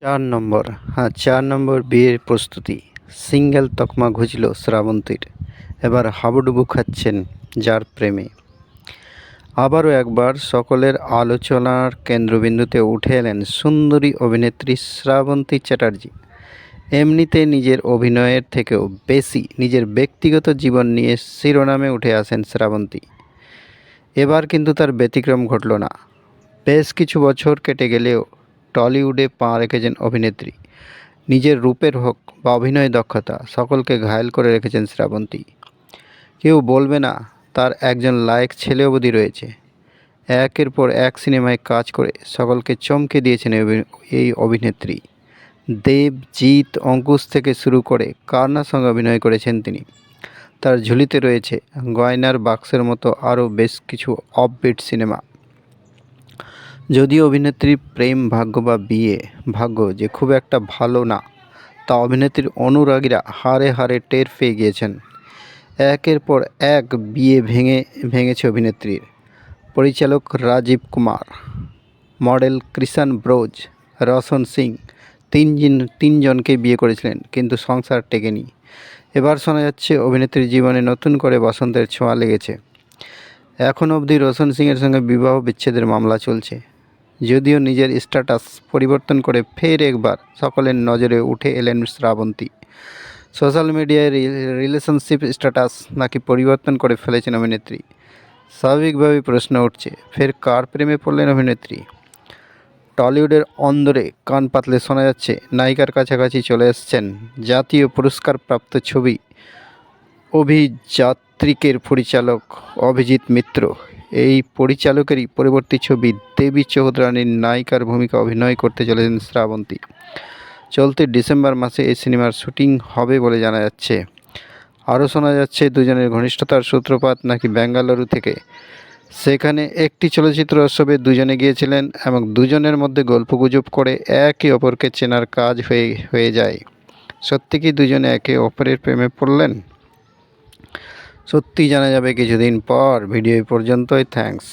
৪ নম্বর। ৪ নম্বর বিয়ের প্রস্তুতি। সিঙ্গেল তকমা ঘুচল শ্রাবন্তীর। এবার হাবুডুবু খাচ্ছেন যার প্রেমে। আবারও একবার সকলের আলোচনার কেন্দ্রবিন্দুতে উঠে এলেন সুন্দরী অভিনেত্রী শ্রাবন্তী চ্যাটার্জি। এমনিতে নিজের অভিনয়ের থেকেও বেশি নিজের ব্যক্তিগত জীবন নিয়ে শিরোনামে উঠে আসেন শ্রাবন্তী। এবার কিন্তু তার ব্যতিক্রম ঘটল না। বেশ কিছু বছর কেটে গেলেও টলিউডে পা রেখেছেন অভিনেত্রী। নিজের রূপের হোক বা অভিনয় দক্ষতা সকলকে ঘায়েল করে রেখেছেন শ্রাবন্তী। কেউ বলবে না তার একজন লায়ক ছেলে অবধি রয়েছে। একের পর এক সিনেমায় কাজ করে সকলকে চমকে দিয়েছেন এই অভিনেত্রী। দেব, জিৎ, অঙ্কুশ থেকে শুরু করে কার না সঙ্গে অভিনয় করেছেন তিনি। তার ঝুলিতে রয়েছে গয়নার বাক্সের মতো আরও বেশ কিছু অফবিট সিনেমা। যদিও অভিনেত্রীর প্রেম ভাগ্য বা বিয়ে ভাগ্য যে খুব একটা ভালো না, তা অভিনেত্রীর অনুরাগীরা হাড়ে হাড়ে টের পেয়ে গিয়েছেন। একের পর এক বিয়ে ভেঙেছে অভিনেত্রীর। পরিচালক রাজীব কুমার, মডেল কৃষাণ ব্রোজ, রোশন সিং তিনজনকে বিয়ে করেছিলেন, কিন্তু সংসার টেকেনি। এবার শোনা যাচ্ছে অভিনেত্রীর জীবনে নতুন করে বসন্তের ছোঁয়া লেগেছে। এখন অবধি রোশন সিংয়ের সঙ্গে বিবাহ বিচ্ছেদের মামলা চলছে। যদিও নিজের স্ট্যাটাস পরিবর্তন করে ফের একবার সকলের নজরে উঠে এলেন শ্রাবন্তী। সোশ্যাল মিডিয়ায় রিলেশনশিপ স্ট্যাটাস নাকি পরিবর্তন করে ফেলেছেন অভিনেত্রী। স্বাভাবিকভাবেই প্রশ্ন উঠছে, ফের কার প্রেমে পড়লেন অভিনেত্রী? টলিউডের অন্দরে কান পাতলে শোনা যাচ্ছে নায়িকার কাছাকাছি চলে এসেছেন জাতীয় পুরস্কারপ্রাপ্ত ছবি অভিযাত্রীকের পরিচালক অভিজিৎ মিত্র। এই পরিচালকেরই পরবর্তী ছবি দেবী চৌধুরানীর নায়িকার ভূমিকা অভিনয় করতে চলেছেন শ্রাবন্তী। চলতি ডিসেম্বর মাসে এই সিনেমার শুটিং হবে বলে জানা যাচ্ছে। আরও শোনা যাচ্ছে দুজনের ঘনিষ্ঠতার সূত্রপাত নাকি বেঙ্গালুরু থেকে। সেখানে একটি চলচ্চিত্র উৎসবে দুজনে গিয়েছিলেন এবং দুজনের মধ্যে গল্পগুজব করে একে অপরকে চেনার কাজ হয়ে যায়। সত্যি কি দুজনে একে অপরের প্রেমে পড়লেন? সত্যি জানা যাবে কিছুদিন পর। ভিডিও এই পর্যন্তই। থ্যাঙ্কস।